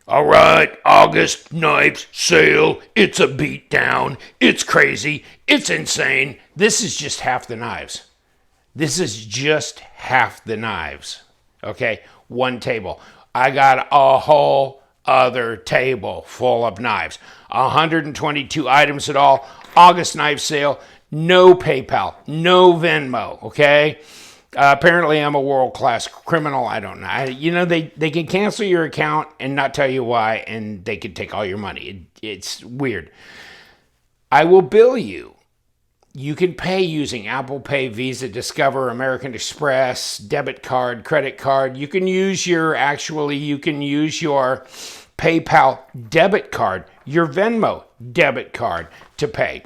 All right, August knives sale. It's a beatdown. It's crazy. It's insane. This is just half the knives. This is just half the knives. Okay, one table. I got a whole other table full of knives. 122 items at all. August knife sale. No PayPal. No Venmo. Okay. Apparently, I'm a world-class criminal. I don't know. They can cancel your account and not tell you why, and they can take all your money. It's weird. I will bill you. You can pay using Apple Pay, Visa, Discover, American Express, debit card, credit card. You can use your PayPal debit card, your Venmo debit card to pay.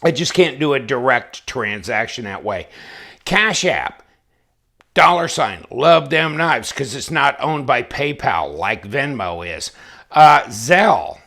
I just can't do a direct transaction that way. Cash App, $, LuvThemKnives, because it's not owned by PayPal like Venmo is. Zelle,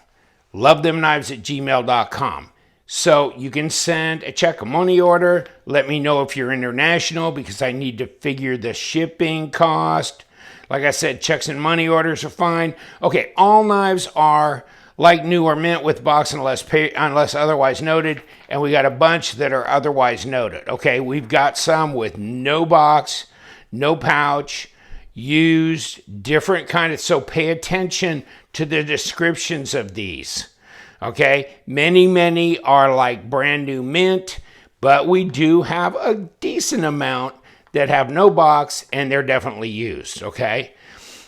LuvThemKnives@gmail.com. So you can send a check, a money order. Let me know if you're international because I need to figure the shipping cost. Like I said, checks and money orders are fine. Okay, all knives are like new or mint with box unless otherwise noted, and we got a bunch that are otherwise noted. Okay, we've got some with no box, no pouch, used, different kind of, so pay attention to the descriptions of these. Okay, many are like brand new mint, but we do have a decent amount that have no box and they're definitely used. Okay,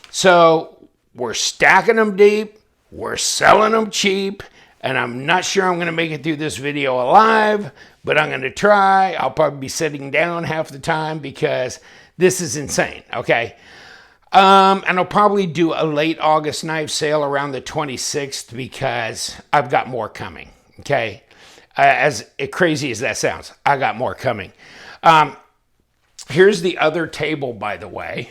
so we're stacking them deep. We're selling them cheap, and I'm not sure I'm going to make it through this video alive, but I'm going to try. I'll probably be sitting down half the time because this is insane, okay? And I'll probably do a late August knife sale around the 26th because I've got more coming, okay? As crazy as that sounds, I got more coming. Here's the other table, by the way.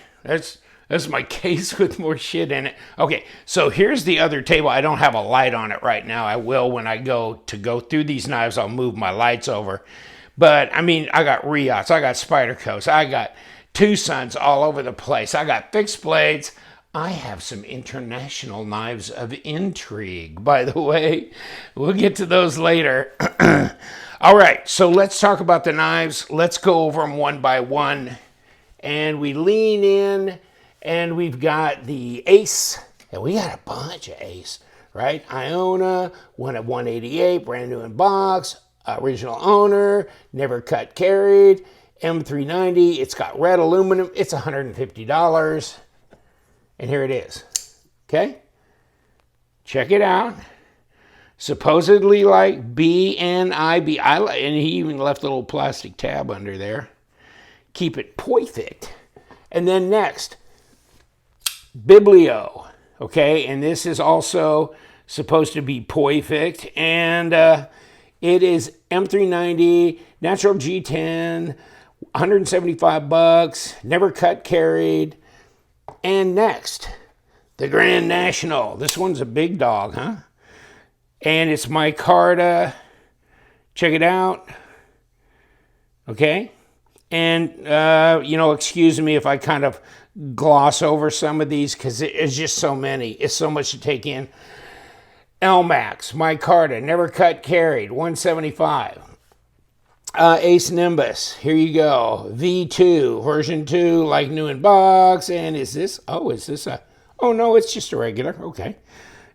That's my case with more shit in it. Okay, so here's the other table. I don't have a light on it right now. I will when I go through these knives. I'll move my lights over. But, I mean, I got Riots. I got Spydercos. I got Tucsons all over the place. I got fixed blades. I have some international knives of intrigue, by the way. We'll get to those later. All right, so let's talk about the knives. Let's go over them one by one. And we lean in. And we've got the Ace, and we got a bunch of Ace, right? Iona, one at 188, brand new in box, original owner, never cut carried, M390. It's got red aluminum. It's $150. And here it is. Okay? Check it out. Supposedly like BNIB. And he even left a little plastic tab under there. Keep it perfect. And then next, Biblio, okay, and this is also supposed to be perfect, and it is M390, natural G10, $175, never cut carried, and next, the Grand National. This one's a big dog, huh? And it's Micarta. Check it out, okay? And, excuse me if I kind of gloss over some of these because it's just so many. It's so much to take in. ELMAX, Micarta, never cut carried, $175. Ace Nimbus, here you go. V2, version 2, like new in box. And is this no, it's just a regular. Okay.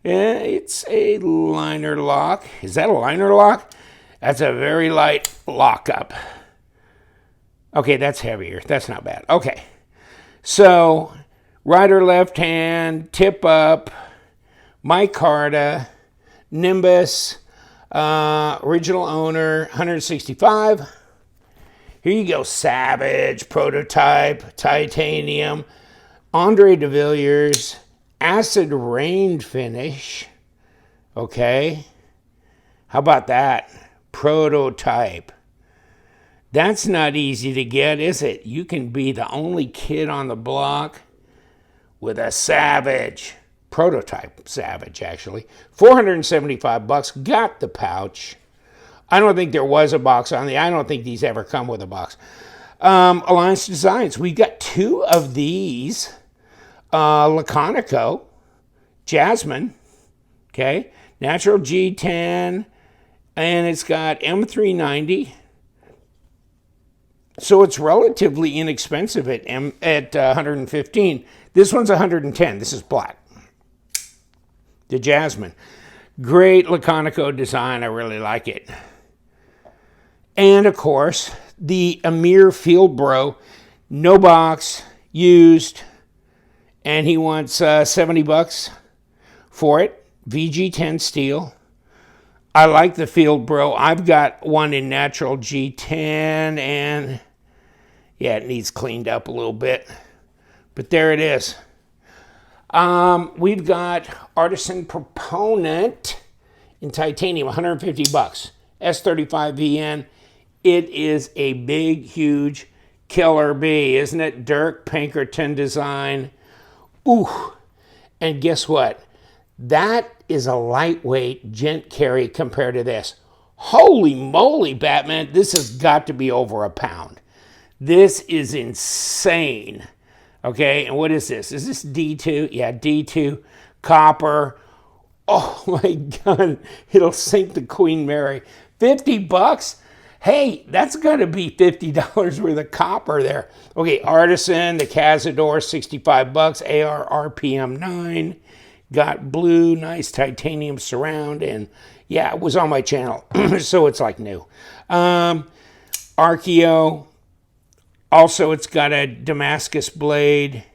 Yeah, it's a liner lock. Is that a liner lock? That's a very light lockup. Okay, that's heavier. That's not bad. Okay. So, right or left hand, tip up, Micarta, Nimbus, original owner, $165. Here you go, Savage, prototype, titanium, Andre de Villiers, acid rain finish. Okay. How about that? Prototype. That's not easy to get, is it? You can be the only kid on the block with a Savage. Prototype Savage, actually. $475. Got the pouch. I don't think there was a box on the. I don't think these ever come with a box. Alliance Designs. We got two of these. Laconico. Jasmine, okay, natural G10, and it's got M390. So it's relatively inexpensive at 115. This one's 110. This is black. The Jasmine. Great Laconico design. I really like it. And of course, the Amir Field Bro, no box, used, and he wants 70 bucks for it. VG10 steel. I like the Field Bro. I've got one in natural G10, and yeah, it needs cleaned up a little bit. But there it is. We've got Artisan Proponent in titanium, 150 bucks. S35VN. It is a big, huge killer bee, isn't it? Dirk Pinkerton design. Ooh. And guess what? That is a lightweight gent carry compared to this. Holy moly, Batman. This has got to be over a pound. This is insane. Okay, and what is this? Is this D2? Yeah, D2, copper. Oh my God, it'll sink the Queen Mary. 50 bucks? Hey, that's got to be $50 worth of copper there. Okay, Artisan, the Cazador, 65 bucks. AR RPM 9. Got blue, nice titanium surround, and yeah, it was on my channel, so it's like new. Archeo. Also, it's got a Damascus blade,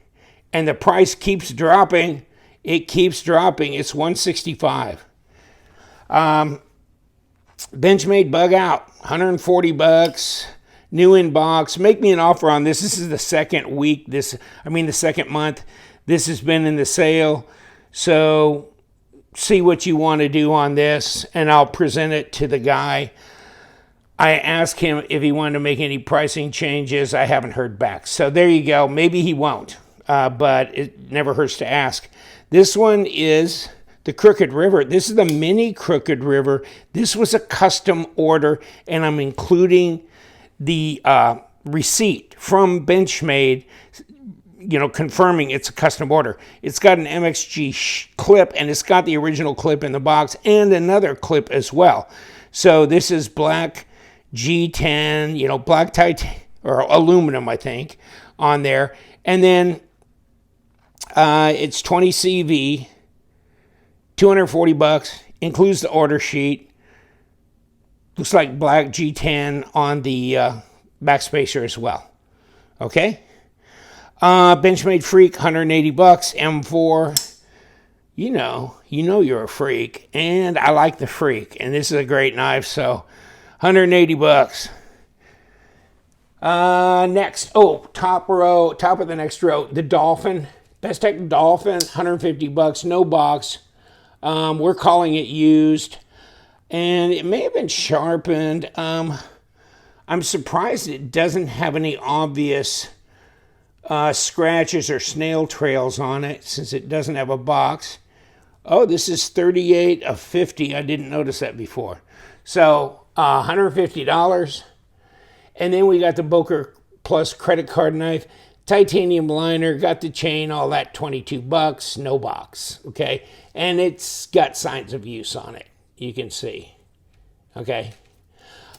and the price keeps dropping. It keeps dropping. It's $165. Benchmade Bug Out, 140 bucks. New in box. Make me an offer on this. This is the second week. The second month. This has been in the sale. So see what you want to do on this, and I'll present it to the guy. I asked him if he wanted to make any pricing changes. I haven't heard back. So there you go. Maybe he won't, but it never hurts to ask. This one is the Crooked River. This is the mini Crooked River. This was a custom order, and I'm including the receipt from Benchmade, confirming it's a custom order. It's got an MXG clip, and it's got the original clip in the box and another clip as well. So this is black G10, black titanium or aluminum, I think, on there. And then it's 20 CV, 240 bucks, includes the order sheet. Looks like black G10 on the backspacer as well. Okay? Benchmade Freak, 180 bucks, M4. You know you're a freak, and I like the Freak, and this is a great knife, so 180 bucks. Next, top of the next row, the Dolphin, Best Tech Dolphin, 150 bucks, no box. We're calling it used, and it may have been sharpened. I'm surprised it doesn't have any obvious scratches or snail trails on it, since it doesn't have a box. Oh, this is 38 of 50. I didn't notice that before. So $150. And then we got the Boker Plus credit card knife, titanium liner, got the chain, all that, 22 bucks, no box, okay? And it's got signs of use on it, you can see, okay?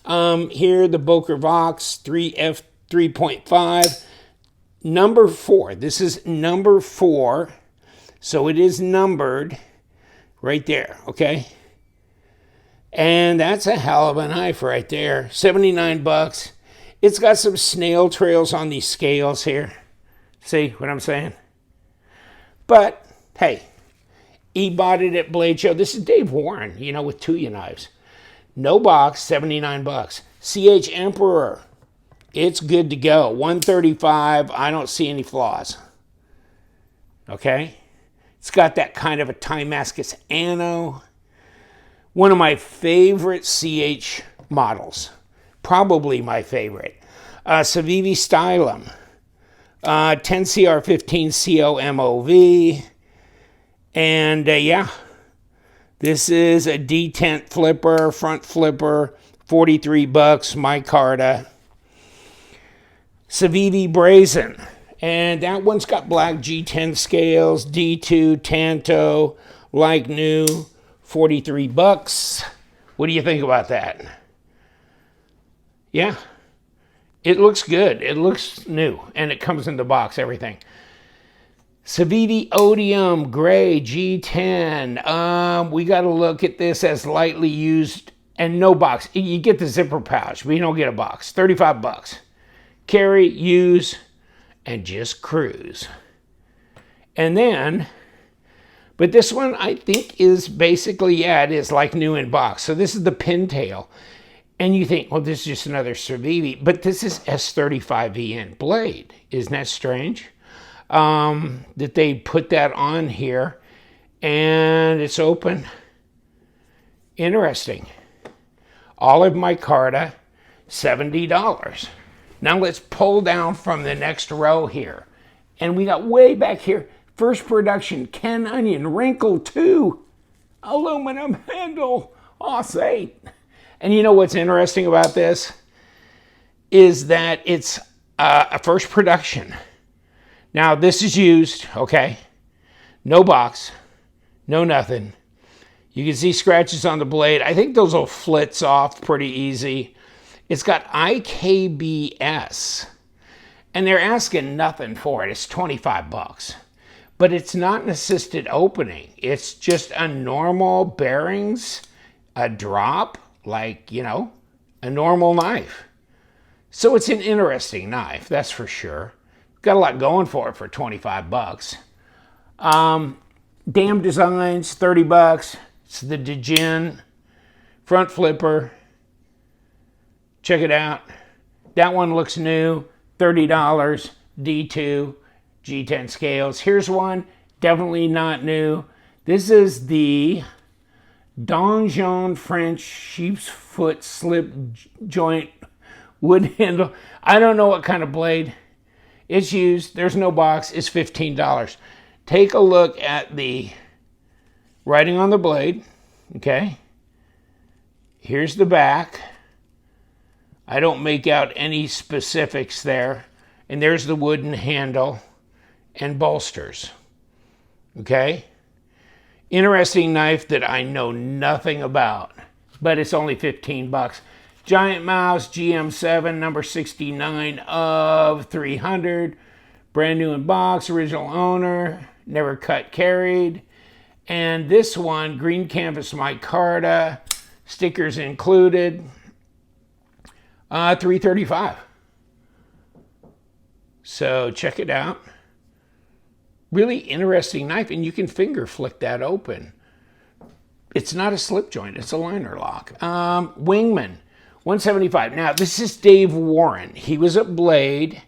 Here, the Boker Vox 3F 3.5, number 4. This is number 4, so it is numbered right there, okay? And that's a hell of a knife right there. 79 bucks. It's got some snail trails on these scales here. See what I'm saying? But, hey, he bought it at Blade Show. This is Dave Warren, with Tuya knives. No box, 79 bucks. CH Emperor, it's good to go. 135, I don't see any flaws. Okay? It's got that kind of a Damascus Anno. One of my favorite CH models. Probably my favorite. Civivi Stylum. 10CR15 COMOV. And yeah, this is a detent flipper, front flipper, 43 bucks, Micarta. Civivi Brazen. And that one's got black G10 scales, D2, Tanto, like new, 43 bucks. What do you think about that? Yeah, it looks good. It looks new, and it comes in the box, everything. Saviti Odium Gray G10. We got to look at this as lightly used and no box. You get the zipper pouch, but you don't get a box. 35 bucks. Carry, use, and just cruise. And then, but this one I think is basically, yeah, it is like new in box. So this is the pintail. And you think, well, this is just another Saviti, but this is S35VN blade. Isn't that strange? That they put that on here, and it's open. Interesting. Olive micarta, $70. Now let's pull down from the next row here, and we got way back here, first production, Ken Onion, wrinkle 2, aluminum handle, Os8. And you know what's interesting about this is that it's a first production. Now, this is used, okay? No box, no nothing. You can see scratches on the blade. I think those will flitz off pretty easy. It's got IKBS, and they're asking nothing for it. It's 25 bucks. But it's not an assisted opening. It's just a normal bearings, a drop, like, you know, a normal knife. So it's an interesting knife, that's for sure. Got a lot going for it for 25 bucks. Damn Designs, 30 bucks. It's the Dejin front flipper. Check it out. That one looks new, $30. D2, G10 scales. Here's one, definitely not new. This is the Donjon French sheep's foot slip joint wood handle. I don't know what kind of blade. It's used. There's no box. It's $15. Take a look at the writing on the blade. Okay. Here's the back. I don't make out any specifics there. And there's the wooden handle and bolsters. Okay. Interesting knife that I know nothing about, but it's only 15 bucks. Giant Mouse GM7, number 69 of 300. Brand new in box, original owner, never cut, carried. And this one, green canvas micarta, stickers included, $335. So check it out. Really interesting knife, and you can finger flick that open. It's not a slip joint, it's a liner lock. Wingman, $175. Now, this is Dave Warren. He was at Blade.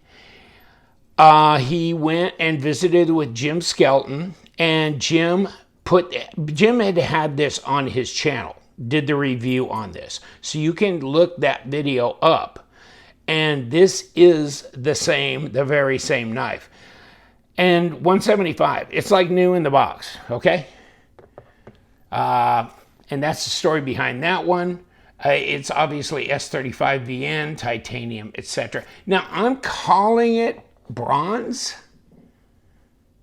He went and visited with Jim Skelton, and Jim had this on his channel, did the review on this. So you can look that video up. And this is the very same knife. And $175. It's like new in the box, okay? And that's the story behind that one. It's obviously S35VN, titanium, etc. Now, I'm calling it bronze.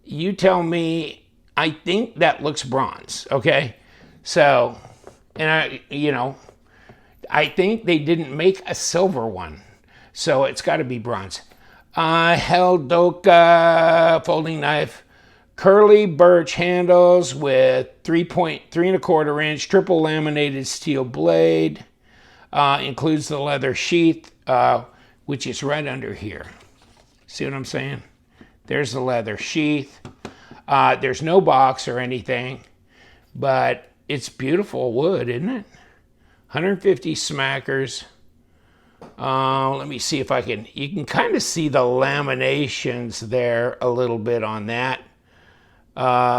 You tell me. I think that looks bronze, okay? So, and I think they didn't make a silver one. So it's got to be bronze. Heldoka folding knife. Curly birch handles with 3.3¼ inch triple laminated steel blade. Includes the leather sheath, which is right under here. See what I'm saying? There's the leather sheath. There's no box or anything, but it's beautiful wood, isn't it? 150 smackers. Let me see if I can, you can kind of see the laminations there a little bit on that.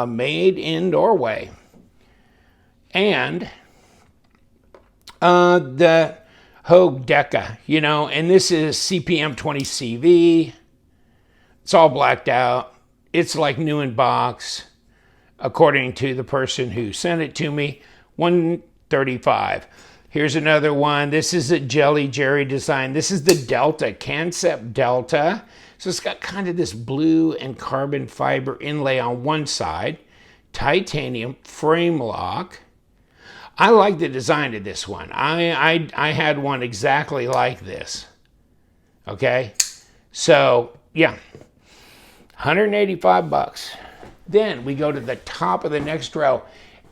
Made in Norway. And the Hogue Deca, and this is CPM 20CV. It's all blacked out. It's like new in box, according to the person who sent it to me. $135. Here's another one. This is a Jelly Jerry design. This is the Delta, Concept Delta. So it's got kind of this blue and carbon fiber inlay on one side, titanium frame lock. I like the design of this one. I had one exactly like this. Okay, so yeah, 185 bucks. Then we go to the top of the next row,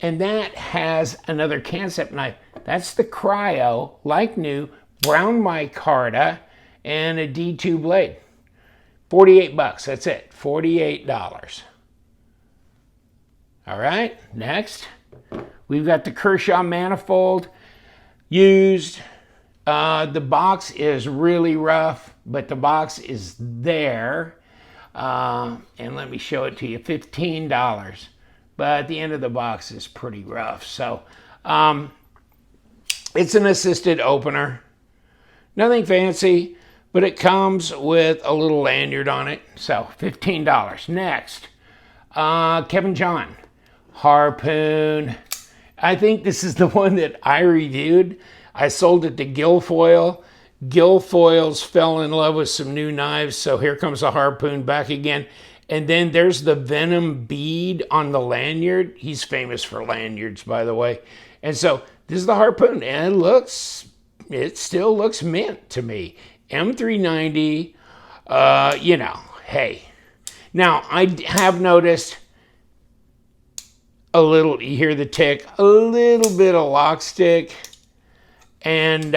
and that has another concept knife. That's the Cryo, like new, brown micarta, and a D2 blade. 48 bucks, that's it, $48. All right, next, we've got the Kershaw Manifold, used. The box is really rough, but the box is there. And let me show it to you, $15. But the end of the box is pretty rough. So it's an assisted opener. Nothing fancy, but it comes with a little lanyard on it. So $15. Next, Kevin John, Harpoon. I think this is the one that I reviewed. I sold it to Guilfoyle. Guilfoyles fell in love with some new knives, so here comes the Harpoon back again. And then there's the Venom bead on the lanyard. He's famous for lanyards, by the way. And so this is the Harpoon, and it still looks mint to me. M390, you know, hey. Now, I have noticed a little, you hear the tick, a little bit of lock stick. And,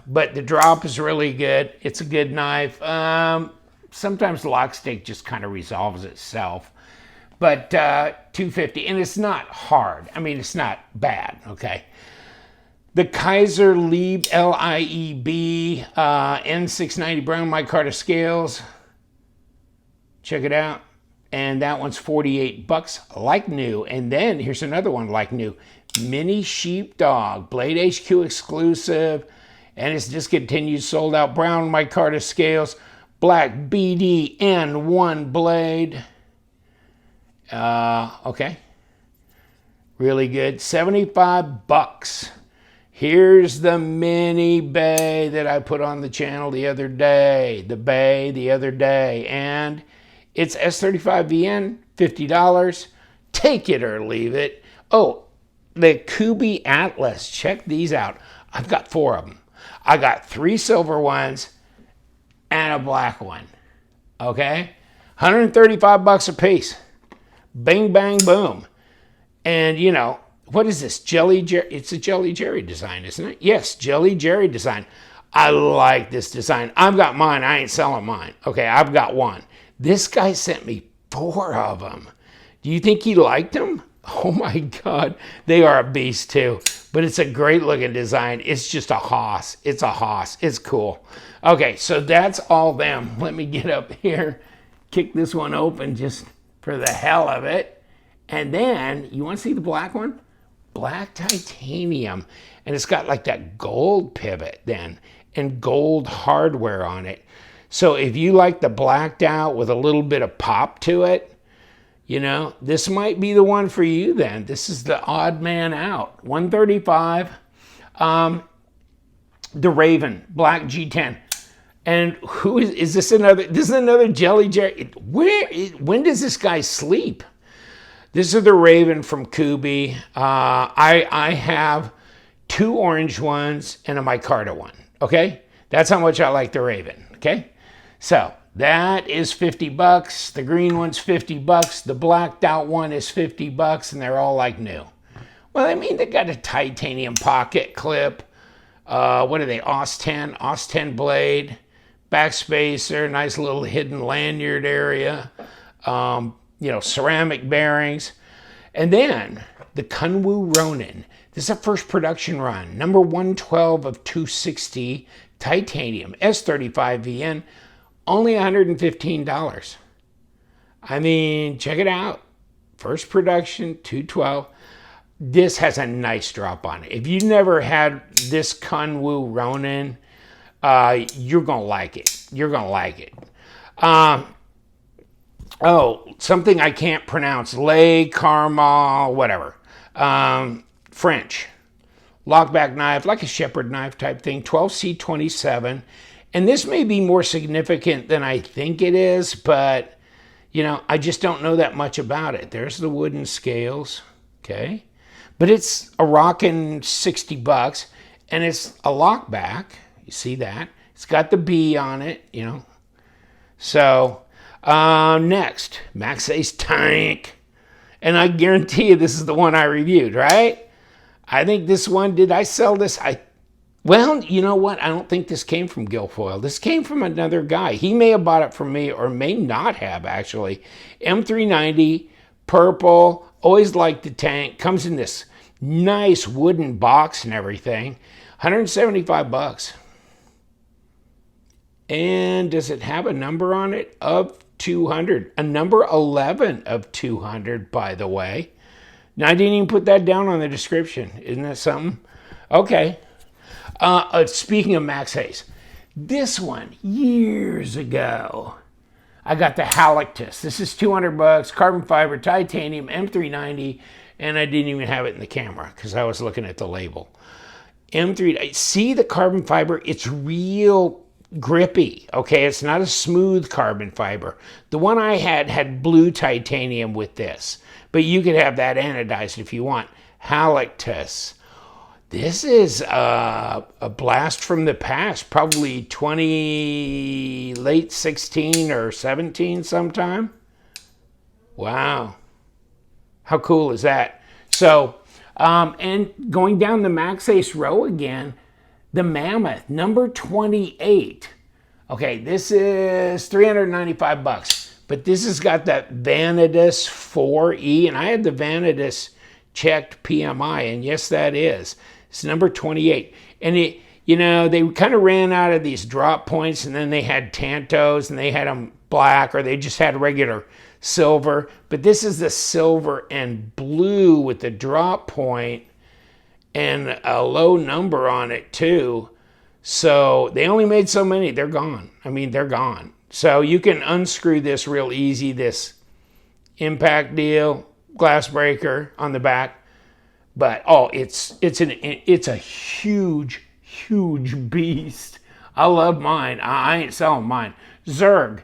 but the drop is really good. It's a good knife. Sometimes the lock stick just kind of resolves itself. But $250, and it's not hard. I mean, it's not bad, okay? The Kaiser Lieb LIEB N690 brown micarta scales. Check it out. And that one's 48 bucks, like new. And then here's another one like new. Mini Sheepdog, Blade HQ exclusive, and it's discontinued, sold out. Brown micarta scales, black BDN1 blade. Okay, really good. 75 bucks. Here's the mini bay that I put on the channel the other day. And it's S35VN, $50. Take it or leave it. Oh, the Kooby Atlas, check these out. I've got 4 of them. I got 3 silver ones and a black one. Okay? 135 bucks a piece. Bing, bang, boom. And you know, what is this? Jelly Jerry? It's a Jelly Jerry design, isn't it? Yes, Jelly Jerry design. I like this design. I've got mine. I ain't selling mine. Okay, I've got one. This guy sent me 4 of them. Do you think he liked them? Oh my God, they are a beast too. But it's a great looking design. It's just a hoss. It's a hoss. It's cool. Okay, so that's all them. Let me get up here, kick this one open just for the hell of it. And then, you want to see the black one? Black titanium. And it's got like that gold pivot then, and gold hardware on it. So if you like the blacked out with a little bit of pop to it, you know, this might be the one for you then. This is the odd man out. 135. The Raven, black G10. And who is this another? This is another Jelly Jerry. When does this guy sleep? This is the Raven from Kooby. I have 2 orange ones and a micarta one. Okay? That's how much I like the Raven. Okay? So that is 50 bucks. The green one's 50 bucks. The blacked out one is 50 bucks, and they're all like new. Well, I mean, they got a titanium pocket clip. What are they? OS 10 blade, backspacer, nice little hidden lanyard area. You know, ceramic bearings. And then the Kunwu Ronin. This is a first production run. Number 112 of 260, titanium, S35VN. Only $115. I mean, check it out. First production, 212. This has a nice drop on it. If you never had this Kunwu Ronin, you're going to like it. You're going to like it. Oh, something I can't pronounce. Le Carmel, whatever. French. Lockback knife, like a shepherd knife type thing. 12C27. And this may be more significant than I think it is, but, you know, I just don't know that much about it. There's the wooden scales, okay? But it's a rockin' $60, and it's a lockback. You see that? It's got the B on it, you know. So, next, MaxAce Tank. And I guarantee you this is the one I reviewed, right? I think this one, did I sell this? Well, you know what? I don't think this came from Guilfoyle. This came from another guy. He may have bought it from me or may not have, actually. M390, purple, always liked the tank. Comes in this nice wooden box and everything. $175. And does it have a number on it? Of 200. A number 11 of 200, by the way. Now, I didn't even put that down on the description. Isn't that something? Okay. Speaking of MaxAce, this one, years ago, I got the Halictus. This is $200, carbon fiber, titanium, M390, and I didn't even have it in the camera because I was looking at the label. M3, see the carbon fiber? It's real grippy, okay? It's not a smooth carbon fiber. The one I had blue titanium with this, but you could have that anodized if you want. Halictus. This is a blast from the past, probably late 16 or 17 sometime. Wow. How cool is that? So, and going down the MaxAce row again, the Mammoth, number 28. Okay, this is $395, but this has got that Vanadis 4E, and I had the Vanadis checked PMI, and yes, that is. It's number 28. And it, you know, they kind of ran out of these drop points, and then they had Tantos, and they had them black, or they just had regular silver. But this is the silver and blue with the drop point and a low number on it too. So they only made so many. They're gone. I mean, they're gone. So you can unscrew this real easy, this impact deal, glass breaker on the back. But, oh, it's a huge, huge beast. I love mine. I ain't selling mine. Zerg.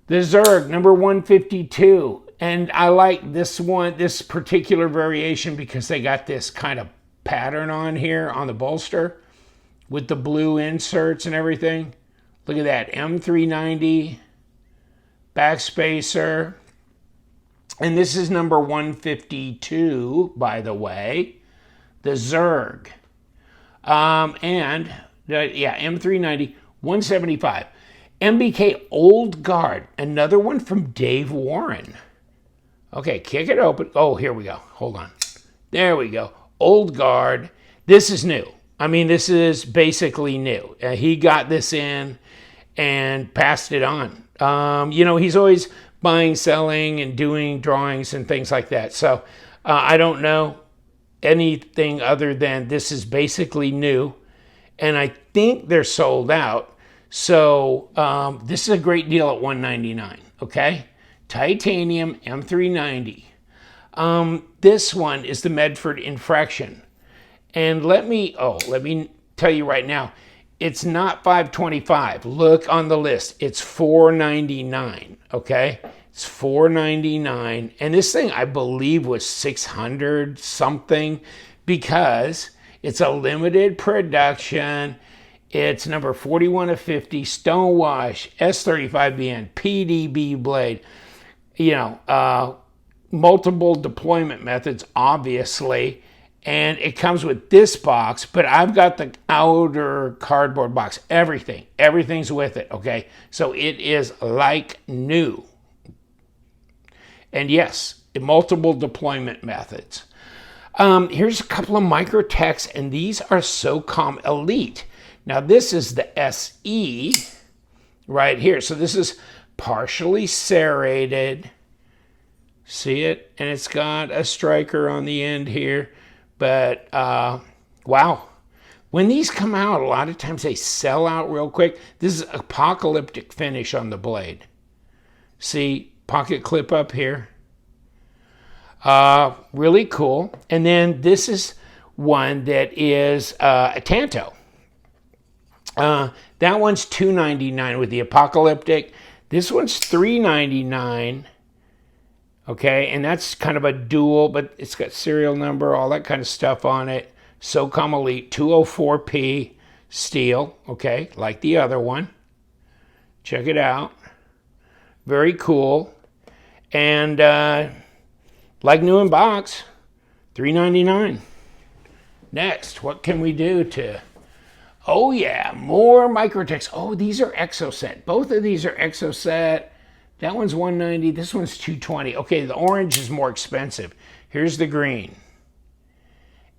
The Zerg, number 152. And I like this one, this particular variation, because they got this kind of pattern on here on the bolster with the blue inserts and everything. Look at that. M390 backspacer. And this is number 152, by the way, the Zerg. M390, 175. MBK Old Guard, another one from Dave Warren. Okay, kick it open. Oh, here we go. Hold on. There we go. Old Guard. This is new. I mean, this is basically new. He got this in and passed it on. You know, he's always buying, selling, and doing drawings and things like that. So I don't know anything other than this is basically new. And I think they're sold out. So this is a great deal at $199, okay? Titanium M390. This one is the Medford Infraction. And let me tell you right now, it's not $525. Look on the list. It's $499, okay? It's $499. And this thing, I believe, was $600 something because it's a limited production. It's number 41 of 50, Stonewash, S35BN, PDB blade. You know, multiple deployment methods, obviously. And it comes with this box, but I've got the outer cardboard box. Everything's with it, okay? So it is like new. And yes, multiple deployment methods. Here's a couple of Microtechs, and these are SOCOM Elite. Now this is the SE right here. So this is partially serrated. See it? And it's got a striker on the end here. But, wow. When these come out, a lot of times they sell out real quick. This is apocalyptic finish on the blade. See, pocket clip up here. Really cool. And then this is one that is a Tanto. That one's $2.99 with the Apocalyptic. This one's $3.99. Okay, and that's kind of a dual, but it's got serial number, all that kind of stuff on it. SOCOM Elite 204P steel, okay, like the other one. Check it out. Very cool. And like new in box, $3.99. Next, what can we do to... Oh yeah, more Microtechs. Oh, these are Exoset. Both of these are Exoset. That one's $190. This one's $220. Okay, the orange is more expensive. Here's the green.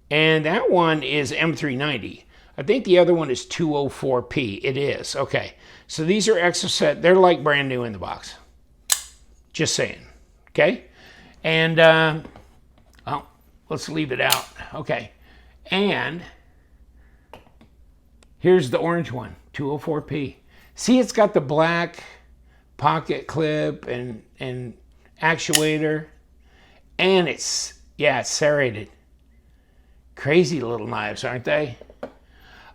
And that one is M390. I think the other one is 204P. It is. Okay, so these are Exoset. They're like brand new in the box. Just saying. Okay? And, well, let's leave it out. Okay. And... here's the orange one, 204P. See, it's got the black pocket clip and actuator. And it's, yeah, it's serrated. Crazy little knives, aren't they?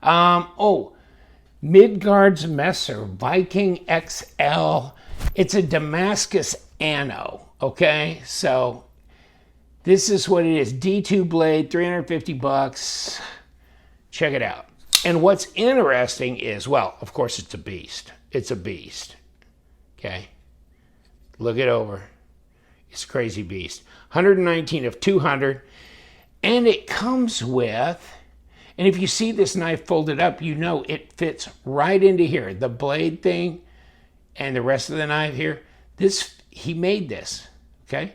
Oh, Midgards Messer, Viking XL. It's a Damascus Anno, okay? So this is what it is. D2 blade, $350. Check it out. And what's interesting is, well, of course, it's a beast. It's a beast. Okay? Look it over. It's a crazy beast. 119 of 200. And it comes with, and if you see this knife folded up, you know it fits right into here. The blade thing and the rest of the knife here. This, he made this. Okay?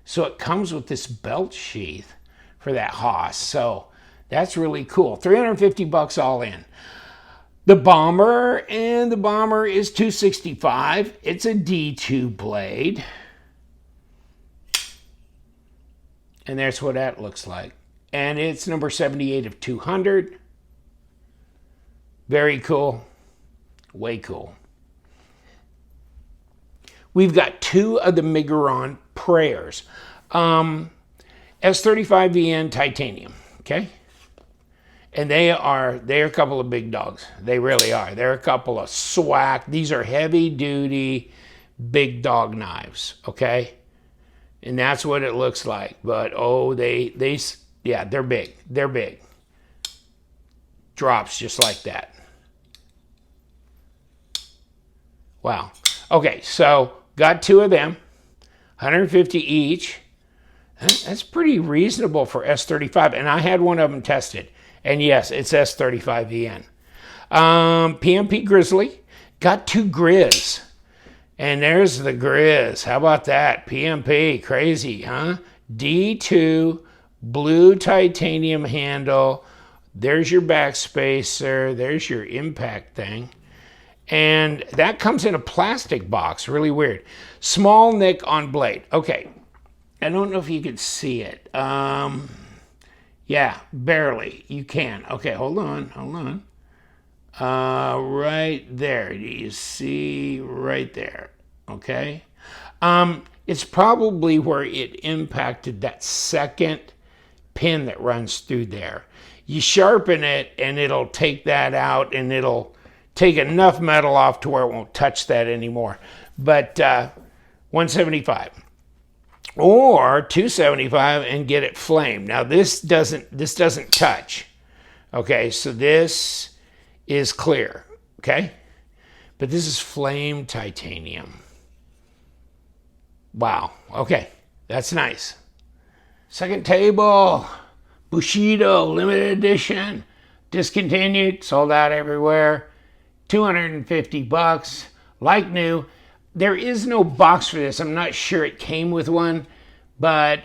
So it comes with this belt sheath for that Haas. So that's really cool. $350 all in. The bomber, and the bomber is $265. It's a D2 blade. And that's what that looks like. And it's number 78 of 200. Very cool. Way cool. We've got two of the Miguron prayers. S35VN titanium. Okay? And they're a couple of big dogs. They really are. They're a couple of swag. These are heavy duty, big dog knives, okay? And that's what it looks like. But oh, yeah, they're big. They're big. Drops just like that. Wow. Okay, so got two of them, 150 each. That's pretty reasonable for S35. And I had one of them tested. And yes, it's S35VN. PMP Grizzly. Got two Grizz. And there's the Grizz. How about that? PMP. Crazy, huh? D2 blue titanium handle. There's your backspacer. There's your impact thing. And that comes in a plastic box. Really weird. Small nick on blade. Okay. I don't know if you can see it. Yeah, barely. You can. Okay, hold on. Right there. Do you see right there? Okay. It's probably where it impacted that second pin that runs through there. You sharpen it and it'll take that out and it'll take enough metal off to where it won't touch that anymore. But 175. Or 275 and get it flamed. Now this doesn't touch. Okay, so this is clear. Okay? But this is flame titanium. Wow. Okay, that's nice. Second table. Bushido limited edition. Discontinued, sold out everywhere. $250. Like new. There is no box for this. I'm not sure it came with one, but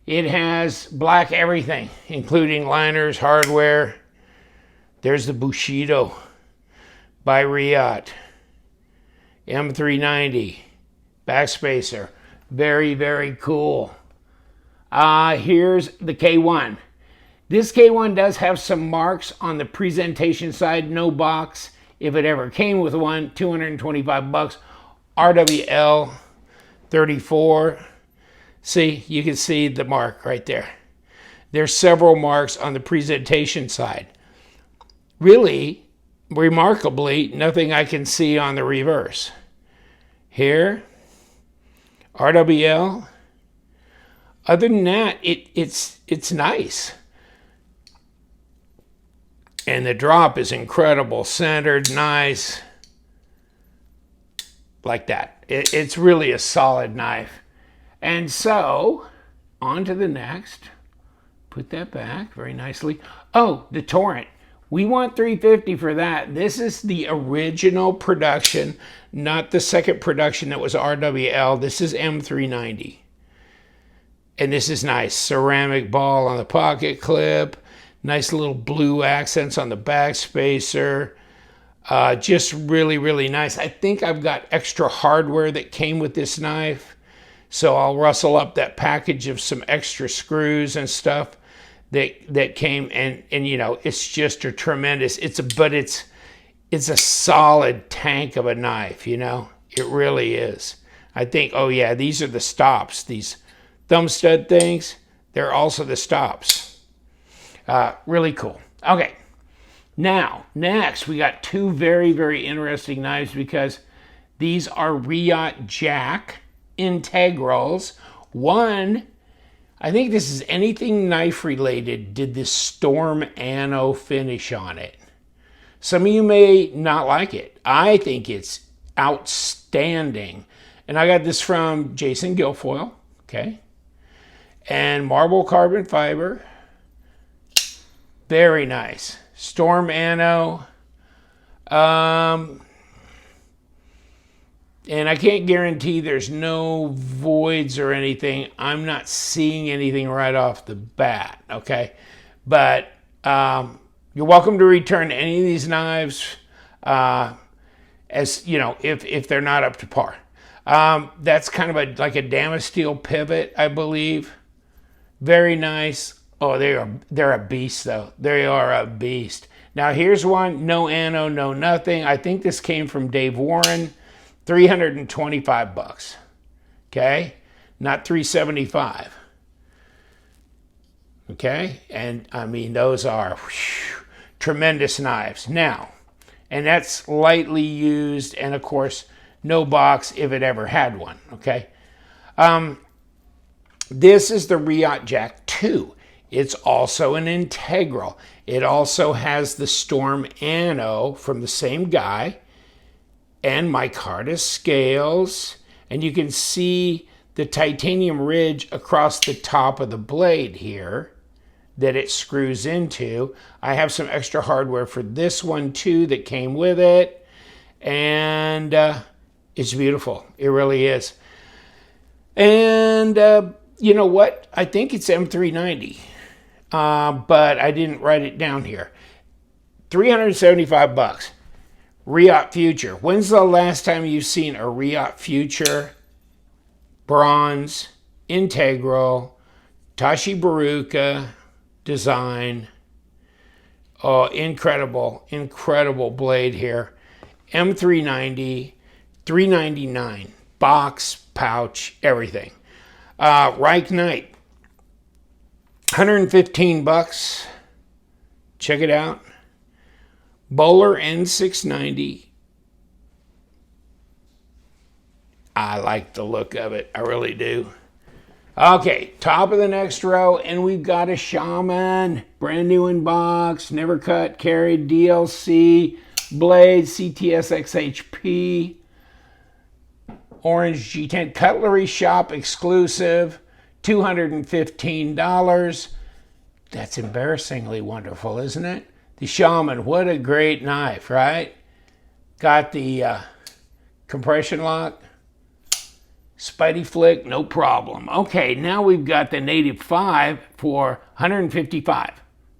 it has black everything, including liners, hardware. There's the Bushido by Riot. M390. Backspacer. Very, very cool. Here's the K1. This K1 does have some marks on the presentation side. No box. If it ever came with one, $225. RWL 34. See, you can see the mark right there. There's several marks on the presentation side. really, remarkably, nothing I can see on the reverse. Here, RWL. Other than that, it's nice. And the drop is incredible, centered, nice, like that. It's really a solid knife. And so, on to the next. Put that back very nicely. Oh, the Torrent. We want $350 for that. This is the original production, not the second production that was RWL. This is M390. And this is nice. Ceramic ball on the pocket clip. Nice little blue accents on the back spacer. Just really, really nice. I think I've got extra hardware that came with this knife. So I'll rustle up that package of some extra screws and stuff that came, and you know, it's just a tremendous, it's a solid tank of a knife, you know. It really is. I think, oh yeah, these are the stops. These thumb stud things, they're also the stops. Really cool. Okay. Now, next, we got two very, very interesting knives because these are Riot Jack integrals. One, I think this is anything knife related, did this Storm Anno finish on it. Some of you may not like it. I think it's outstanding. And I got this from Jason Guilfoyle, okay? And marble carbon fiber. Very nice. Storm Anno. And I can't guarantee there's no voids or anything. I'm not seeing anything right off the bat, okay? But you're welcome to return any of these knives as, you know, if they're not up to par. That's kind of like a Damasteel pivot, I believe. Very nice. Oh, they're a beast, though. They are a beast. Now, here's one. No Anno, no nothing. I think this came from Dave Warren. $325. Okay? Not $375. Okay? And, I mean, those are tremendous knives. Now, and that's lightly used, and, of course, no box if it ever had one. Okay? This is the Riot Jack 2. It's also an integral. It also has the Storm Anno from the same guy and micarta scales. And you can see the titanium ridge across the top of the blade here that it screws into. I have some extra hardware for this one too that came with it. And it's beautiful. It really is. And you know what? I think it's M390. But I didn't write it down here. $375. Riot Future. When's the last time you've seen a Riot Future bronze integral Tashi Baruka design? Oh, incredible, incredible blade here. M390, $399. Box, pouch, everything. Reich Knight. $115. Check it out. Bowler N690. I like the look of it. I really do. Okay, top of the next row, and we've got a Shaman. Brand new in box, never cut, carried, DLC, blade, CTS XHP, orange G10, cutlery shop exclusive. $215. That's embarrassingly wonderful, isn't it? The Shaman, what a great knife, right? Got the compression lock. Spidey flick, no problem. Okay, now we've got the Native 5 for $155.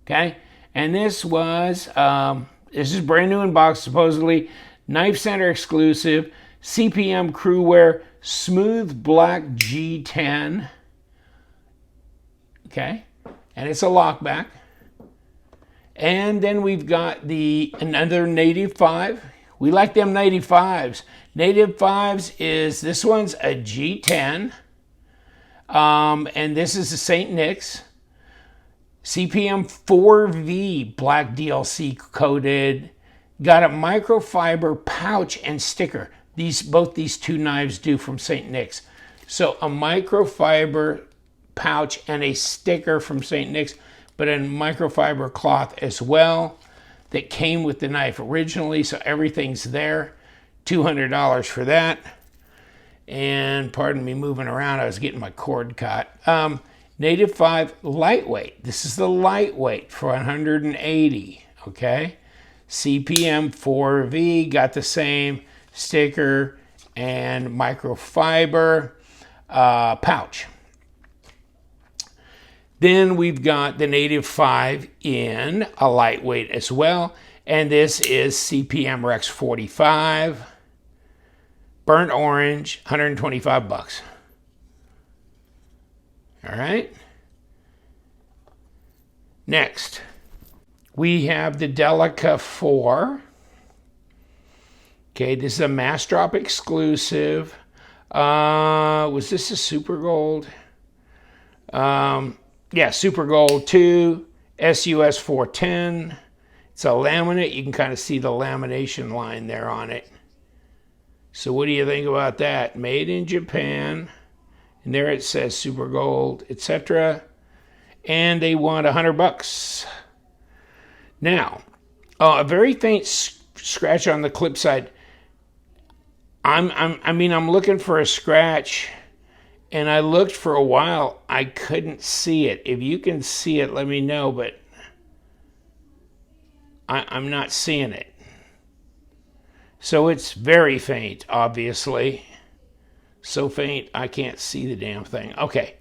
Okay? And this was, this is brand new in box, supposedly. Knife Center exclusive. CPM Crewwear Smooth Black G10. Okay, and it's a lockback. And then we've got another Native 5. We like them Native 5s. Native 5s is, this one's a G10. And this is a St. Nick's. CPM 4V black DLC coated. Got a microfiber pouch and sticker. Both these two knives do from St. Nick's. So a microfiber pouch and a sticker from St. Nick's, but a microfiber cloth as well that came with the knife originally, so everything's there. $200 for that. And pardon me moving around, I was getting my cord cut. Native 5 lightweight. This is the lightweight for 180, okay? CPM 4V, got the same sticker and microfiber pouch. Then we've got the Native 5 in a lightweight as well, and this is CPM Rex 45, burnt orange, 125 bucks. All right. Next, we have the Delica 4. Okay, this is a Mass Drop exclusive. Was this a Super Gold? Yeah, Super Gold 2, SUS 410. It's a laminate. You can kind of see the lamination line there on it. So what do you think about that? Made in Japan. And there it says Super Gold, etc. And they want 100 bucks. Now, a very faint scratch on the clip side. I'm looking for a scratch, and I looked for a while. I couldn't see it. If you can see it, let me know, but I'm not seeing it. So it's very faint, obviously. So faint, I can't see the damn thing. Okay.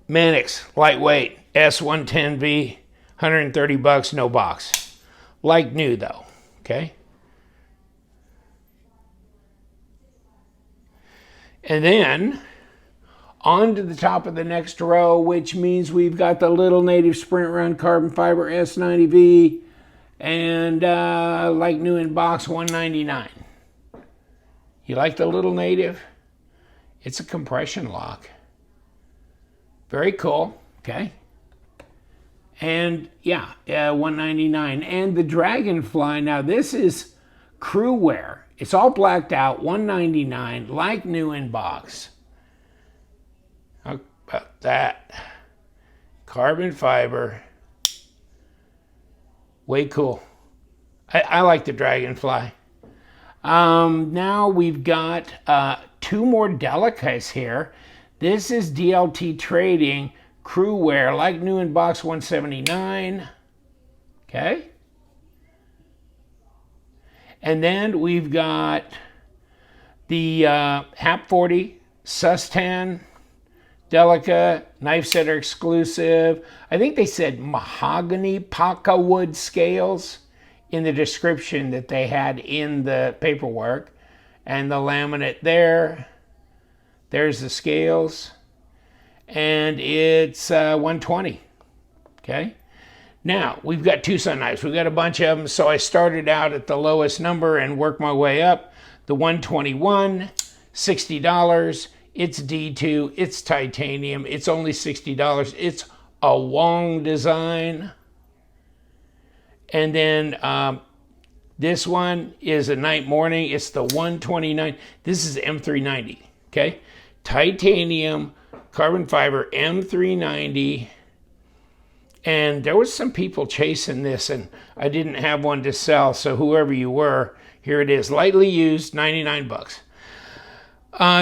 Mannix, lightweight, S110V, 130 bucks, no box. Like new, though, okay? And then, on to the top of the next row, which means we've got the little Native Sprint Run Carbon Fiber S90V, and like new in box, $199. You like the little Native? It's a compression lock. Very cool, okay? And yeah, $199. And the Dragonfly, now this is crew wear. It's all blacked out, $199, like new in box. How about that? Carbon fiber. Way cool. I like the Dragonfly. Now we've got two more Delicas here. This is DLT Trading Crew Wear, like new in box, $179. Okay. And then we've got the HAP 40 Sustan Delica Knife Setter exclusive. I think they said mahogany paca wood scales in the description that they had in the paperwork. And the laminate there. There's the scales. And it's $120. Okay. Now, we've got Tucson knives. We've got a bunch of them, so I started out at the lowest number and worked my way up. The 121, $60. It's D2. It's titanium. It's only $60. It's a Wong design. And then this one is a night morning. It's the 129. This is M390, okay? Titanium, carbon fiber, M390. And there was some people chasing this, and I didn't have one to sell, so whoever you were, here it is. Lightly used, 99 bucks.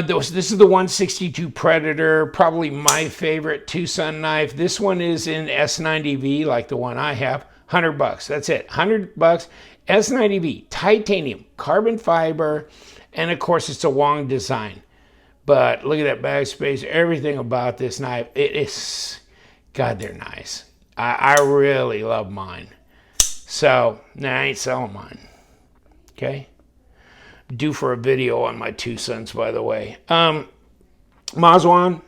This is the 162 Predator, probably my favorite Tucson knife. This one is in S90V, like the one I have. 100 bucks, that's it. 100 bucks, S90V, titanium, carbon fiber, and of course it's a Wong design. But look at that bag space, everything about this knife. It is, God, they're nice. I really love mine. So, nah, I ain't selling mine. Okay? Due for a video on my Tucsons, by the way. Mazwan,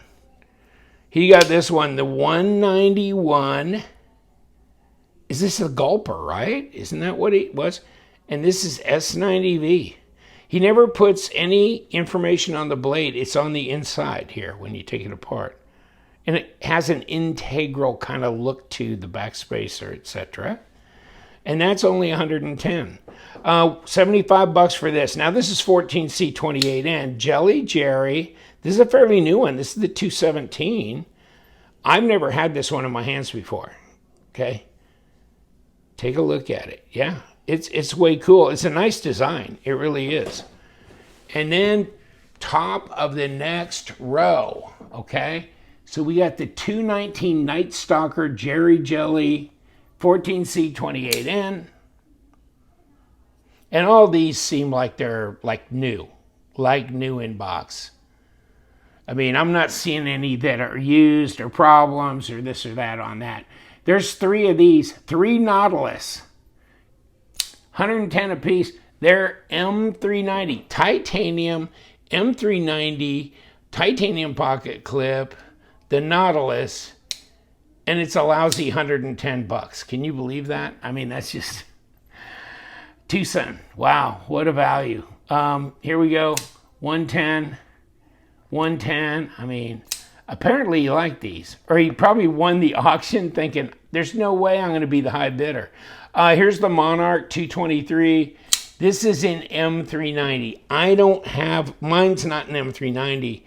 he got this one, the 191. Is this a gulper, right? Isn't that what it was? And this is S90V. He never puts any information on the blade. It's on the inside here when you take it apart. and it has an integral kind of look to the backspacer, etc. And that's only 110. 75 bucks for this. Now this is 14C28N. Jelly Jerry. This is a fairly new one. This is the 217. I've never had this one in my hands before. Okay. Take a look at it. Yeah. It's way cool. It's a nice design. It really is. And then top of the next row. Okay. So we got the 219 Night Stalker Jerry Jelly 14C28N. And all these seem like they're like new in box. I mean, I'm not seeing any that are used or problems or this or that on that. There's 3 of these, 3 Nautilus, 110 a piece. They're M390, titanium, M390, titanium pocket clip, the Nautilus, and it's a lousy 110 bucks. Can you believe that? I mean, that's just Tucson. Wow, what a value. Here we go, 110. 110. I mean, apparently you like these. Or he probably won the auction thinking, there's no way I'm going to be the high bidder. Here's the Monarch 223. This is in M390. I don't have, mine's not an M390.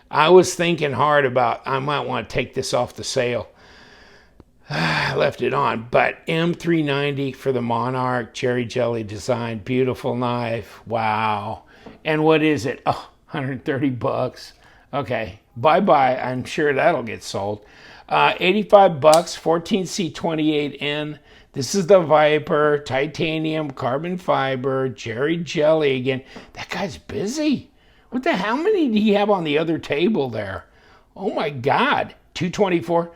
I was thinking hard about, I might want to take this off the sale. I left it on, but M390 for the Monarch, cherry jelly design, beautiful knife. Wow. And what is it? Oh, 130 bucks. Okay, bye-bye. I'm sure that'll get sold. 85 bucks, 14C28N. This is the Viper, titanium, carbon fiber, Jerry Jelly again. That guy's busy. What the hell? How many do you have on the other table there? Oh my God, 224.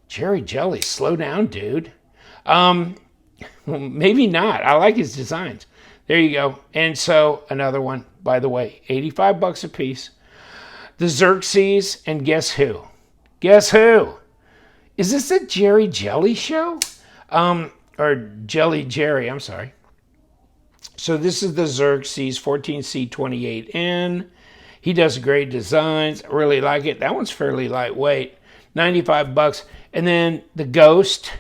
Jerry Jelly, slow down, dude. Well, maybe not. I like his designs. There you go. And so another one, by the way, 85 bucks a piece. The Xerxes, and guess who? Guess who? Is this a Jerry Jelly show? Or Jelly Jerry, I'm sorry. So this is the Xerxes 14C28N. He does great designs. I really like it. That one's fairly lightweight. 95 bucks. And then the Ghost.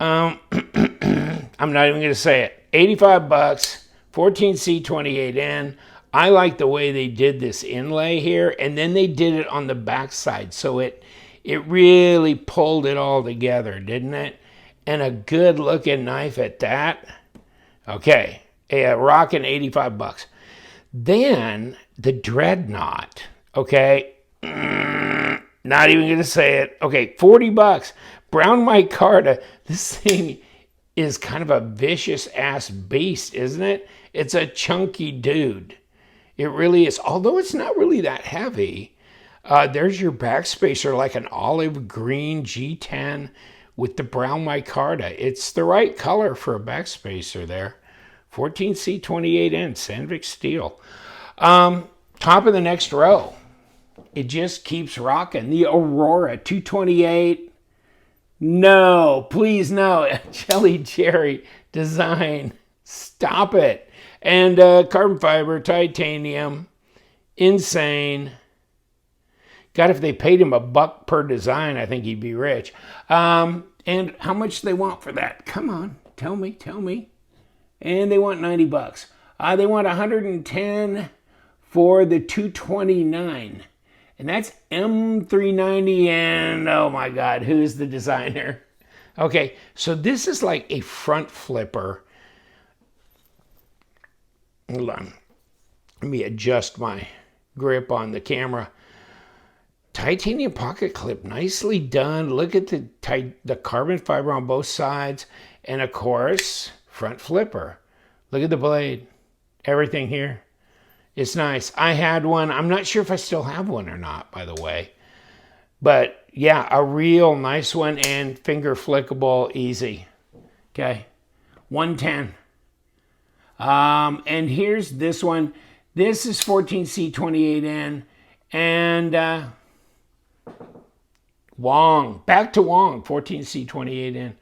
I'm not even going to say it. 85 bucks. 14C28N. I like the way they did this inlay here, and then they did it on the backside, so it really pulled it all together, didn't it? And a good looking knife at that. Okay, rocking 85 bucks. Then the Dreadnought. Okay, not even gonna say it. Okay, 40 bucks. Brown micarta. This thing is kind of a vicious ass beast, isn't it? It's a chunky dude. It really is. Although it's not really that heavy. There's your backspacer, like an olive green G10 with the brown micarta. It's the right color for a backspacer there. 14C28N, Sandvik steel. Top of the next row. It just keeps rocking. The Aurora 228. No, please no. Jelly Jerry design. Stop it. And carbon fiber, titanium, insane. God, if they paid him $1 per design, I think he'd be rich. And how much do they want for that? Come on, tell me. And they want 90 bucks. They want 110 for the 229. And that's M390 and, oh my God, who's the designer? Okay, so this is like a front flipper. Hold on. Let me adjust my grip on the camera. Titanium pocket clip, nicely done. Look at the carbon fiber on both sides. And of course, front flipper. Look at the blade. Everything here. It's nice. I had one. I'm not sure if I still have one or not, by the way. But yeah, a real nice one and finger flickable, easy. Okay, 110. And here's this one. This is 14C28N. And Wong. Back to Wong, 14C28N.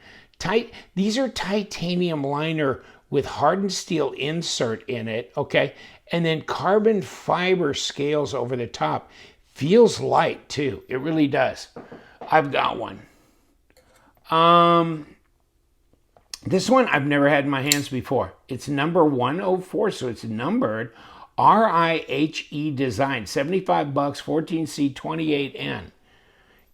These are titanium liner with hardened steel insert in it, okay? And then carbon fiber scales over the top. Feels light too. It really does. I've got one. This one I've never had in my hands before. It's number 104, so it's numbered RIHE design, $75, 14C 28N.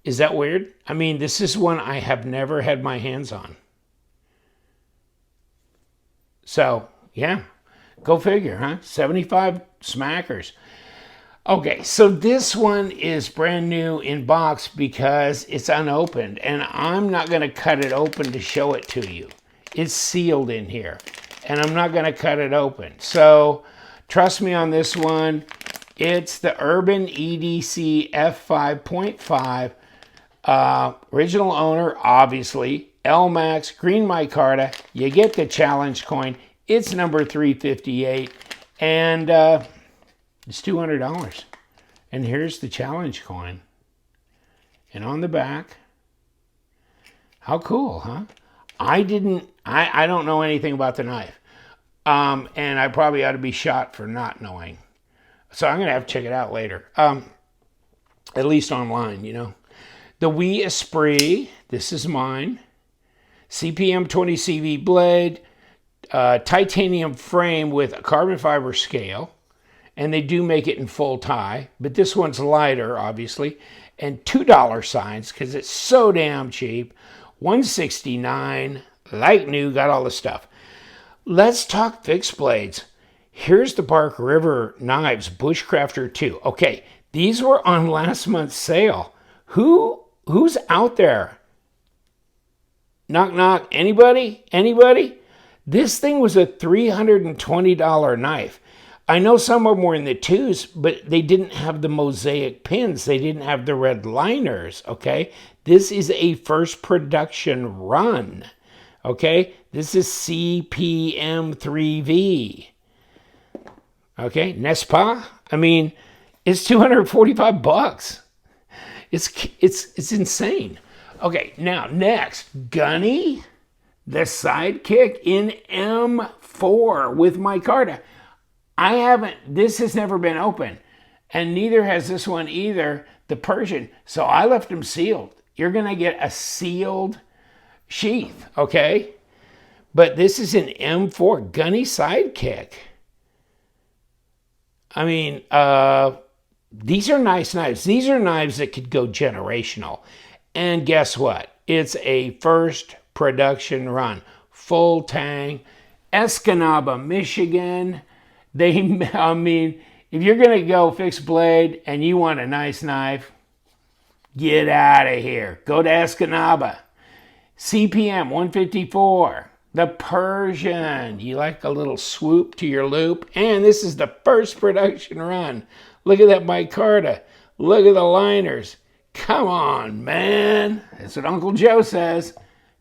Is that weird? I mean, this is one I have never had my hands on. So, yeah, go figure, huh? 75 smackers. Okay, so this one is brand new in box because it's unopened, and I'm not going to cut it open to show it to you. It's sealed in here, and I'm not going to cut it open. So, trust me on this one. It's the Urban EDC F5.5. Original owner, obviously. ELMAX, green micarta. You get the challenge coin. It's number 358. And it's $200. And here's the challenge coin. And on the back. How cool, huh? I don't know anything about the knife. And I probably ought to be shot for not knowing. So I'm going to have to check it out later. At least online, you know. The Wee Esprit, this is mine. CPM 20 CV blade, titanium frame with a carbon fiber scale. And they do make it in full tie. But this one's lighter, obviously. And $2 signs, because it's so damn cheap. $169, like new, got all the stuff. Let's talk fixed blades. Here's the Bark River Knives, Bushcrafter 2. Okay, these were on last month's sale. Who's out there? Knock, knock. Anybody? Anybody? This thing was a $320 knife. I know some of them were in the twos, but they didn't have the mosaic pins. They didn't have the red liners, okay? This is a first production run, okay? This is CPM3V. Okay, n'est-ce pas? I mean, it's $245. It's insane. Okay, now next, Gunny, the Sidekick in M4 with micarta. This has never been open, and neither has this one either, the Persian. So I left them sealed. You're going to get a sealed sheath, okay? But this is an M4 Gunny Sidekick. I mean, these are nice knives. These are knives that could go generational. And guess what? It's a first production run. Full tang, Escanaba, Michigan. I mean, if you're going to go fixed blade and you want a nice knife, get out of here. Go to Escanaba. CPM 154. The Persian. You like a little swoop to your loop? And this is the first production run. Look at that micarta. Look at the liners. Come on, man. That's what Uncle Joe says.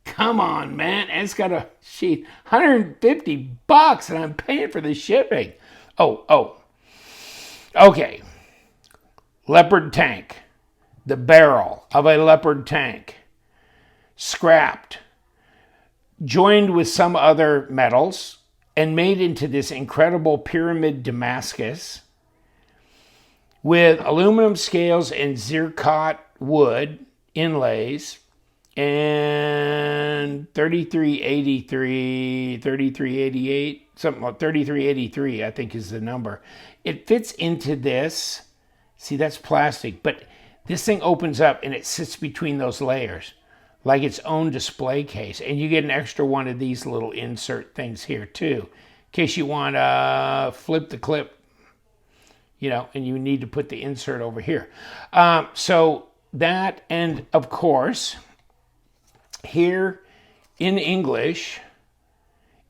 Come on, man. And it's got a sheet. $150 and I'm paying for the shipping. Oh. Okay. Leopard Tank. The barrel of a Leopard Tank. Scrapped. Joined with some other metals and made into this incredible pyramid Damascus with aluminum scales and zircot wood inlays, and 3383, 3388, something like 3383, I think is the number. It fits into this. See, that's plastic, but this thing opens up and it sits between those layers like its own display case. And you get an extra one of these little insert things here too, in case you want to flip the clip, you know, and you need to put the insert over here. So that, and of course, here in English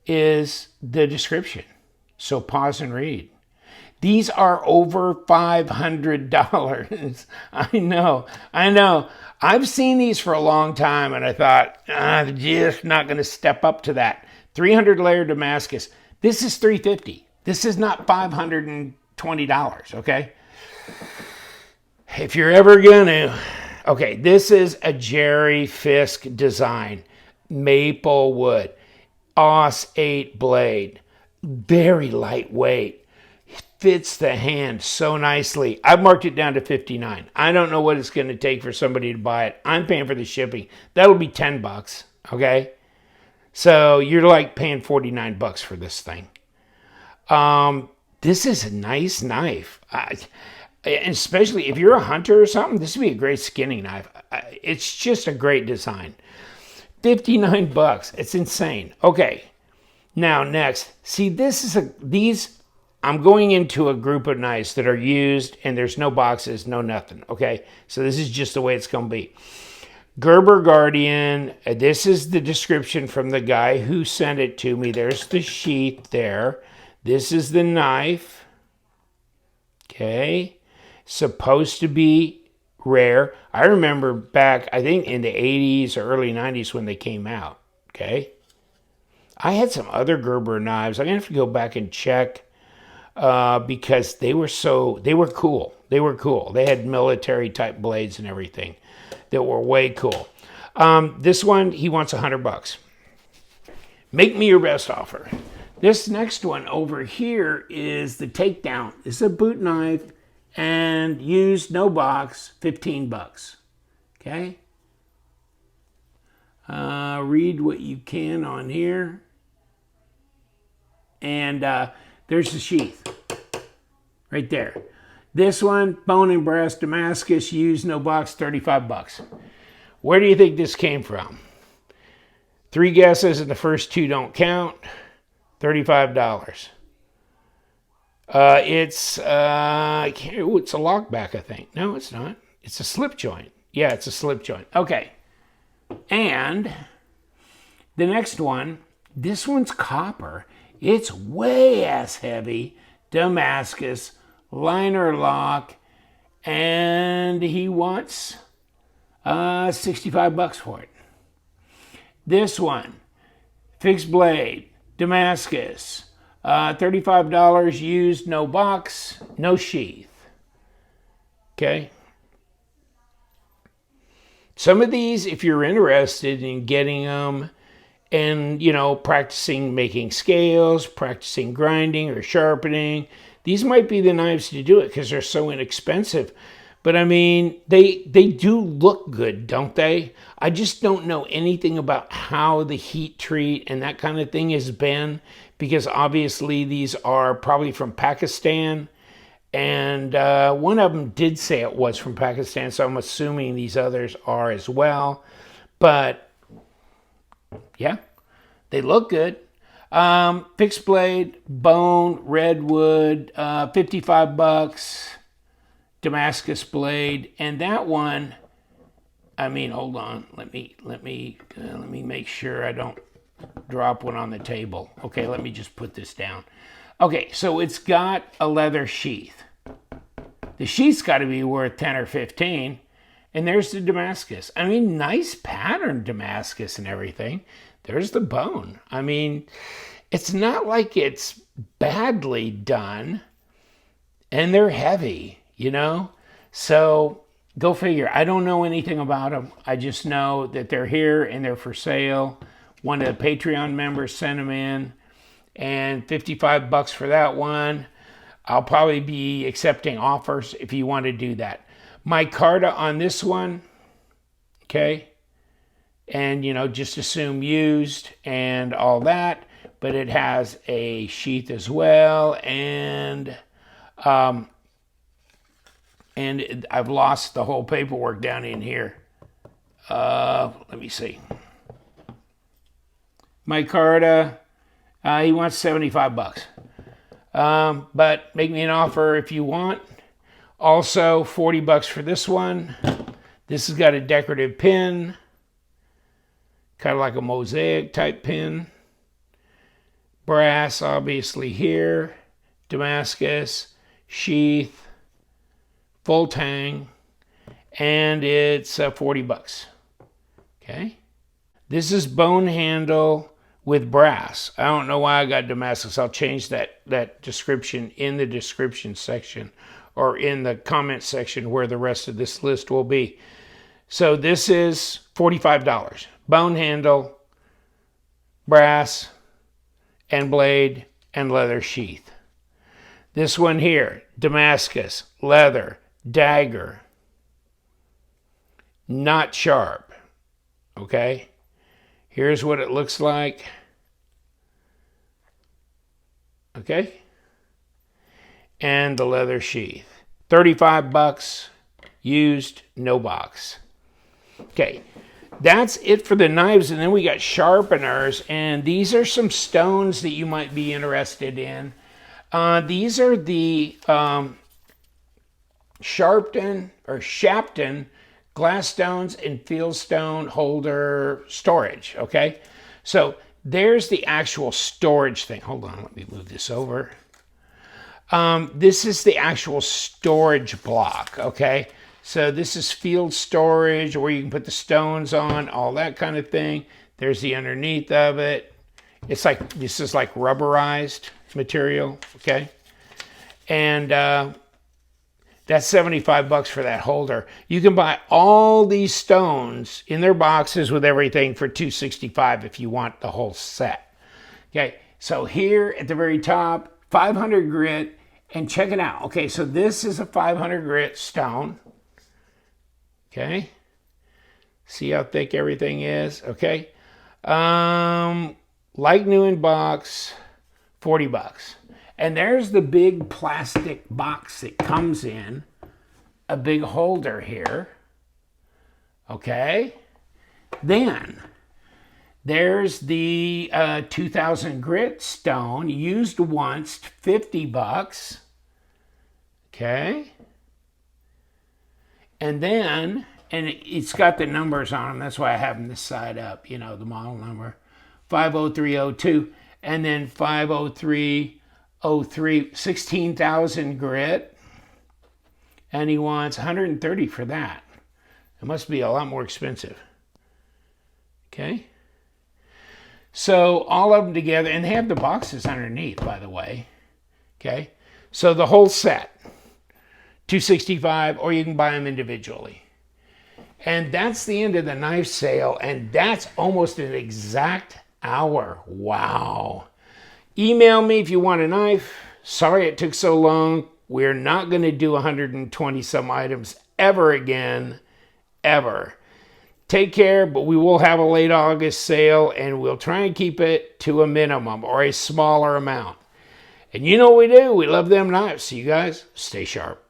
is the description. So pause and read. These are over $500. I know. I've seen these for a long time, and I thought, they're just not going to step up to that. 300 layer Damascus. This is $350. This is not $520, okay? If you're ever going to... Okay, this is a Jerry Fisk design. Maple wood. AUS 8 blade. Very lightweight. fits the hand so nicely. I've marked it down to $59. I don't know what it's going to take for somebody to buy it. I'm paying for the shipping. That'll be $10, okay? So you're like paying $49 for this thing. This is a nice knife. Especially if you're a hunter or something, this would be a great skinning knife. It's just a great design. $59. It's insane. Okay. Now next, see, I'm going into a group of knives that are used and there's no boxes, no nothing. Okay. So this is just the way it's going to be. Gerber Guardian. This is the description from the guy who sent it to me. There's the sheath there. This is the knife. Okay. Supposed to be rare. I remember back, I think in the 80s or early 90s when they came out. Okay. I had some other Gerber knives. I'm going to have to go back and check because they were cool. They were cool. They had military type blades and everything that were way cool. This one, he wants $100. Make me your best offer. This next one over here is the Takedown. It's a boot knife and used, no box, $15. Okay. Read what you can on here. And there's the sheath right there. This one, bone and brass Damascus, used, no box, $35. Where do you think this came from? 3 guesses and the first 2 don't count. $35. It's a lockback, I think. No, it's not. It's a slip joint. Yeah, it's a slip joint. Okay. And the next one, this one's copper. It's way ass heavy. Damascus, liner lock, and he wants $65 for it. This one, fixed blade, Damascus, $35 used, no box, no sheath. Okay. Some of these, if you're interested in getting them and, practicing making scales, practicing grinding or sharpening, these might be the knives to do it because they're so inexpensive. But I mean, they do look good, don't they? I just don't know anything about how the heat treat and that kind of thing has been, because obviously these are probably from Pakistan. And one of them did say it was from Pakistan, so I'm assuming these others are as well. But yeah, they look good. Fixed blade, bone, redwood, $55. Damascus blade, and that one, I mean, hold on, let me make sure I don't drop one on the table. Okay, let me just put this down. Okay, so it's got a leather sheath. The sheath's got to be worth 10 or 15, and there's the Damascus. I mean, nice pattern Damascus and everything. There's the bone. I mean, it's not like it's badly done, and they're heavy. So go figure. I don't know anything about them. I just know that they're here and they're for sale. One of the Patreon members sent them in, and $55 for that one. I'll probably be accepting offers if you want to do that. Micarta on this one, okay? And, just assume used and all that, but it has a sheath as well, and I've lost the whole paperwork down in here. Let me see. Micarta, he wants $75. But make me an offer if you want. Also, $40 for this one. This has got a decorative pin, kind of like a mosaic type pin. Brass, obviously here. Damascus, sheath, full tang, and it's $40. Okay. This is bone handle with brass. I don't know why I got Damascus. I'll change that description in the description section or in the comment section where the rest of this list will be. So this is $45. Bone handle, brass, and blade, and leather sheath. This one here, Damascus, leather, dagger, not sharp, okay? Here's what it looks like, okay? And the leather sheath. 35 bucks, used, no box. Okay, that's it for the knives, and then we got sharpeners, and these are some stones that you might be interested in. These are the Shapton glass stones and fieldstone holder storage, okay? So there's the actual storage thing. Hold on, let me move this over. This is the actual storage block, okay? So this is field storage where you can put the stones on, all that kind of thing. There's the underneath of it. It's like, this is like rubberized material, okay? And that's 75 bucks for that holder. You can buy all these stones in their boxes with everything for $265 if you want the whole set. Okay, so here at the very top, 500 grit, and check it out. Okay, so this is a 500 grit stone. Okay, see how thick everything is, okay? Like new in box, 40 bucks. And there's the big plastic box that comes in, a big holder here, okay? Then there's the 2000 grit stone, used once, 50 bucks, okay? And then, and it's got the numbers on them, that's why I have them this side up, you know, the model number, 50302, and then 50303, 16,000 grit, and he wants 130 for that. It must be a lot more expensive. Okay. So all of them together, and they have the boxes underneath, by the way. Okay. So the whole set, $265, or you can buy them individually. And that's the end of the knife sale, and that's almost an exact hour. Wow. Email me if you want a knife. Sorry it took so long. We're not going to do 120 some items ever again, ever. Take care, but we will have a late August sale, and we'll try and keep it to a minimum or a smaller amount. And you know what we do. We love them knives. So you guys, stay sharp.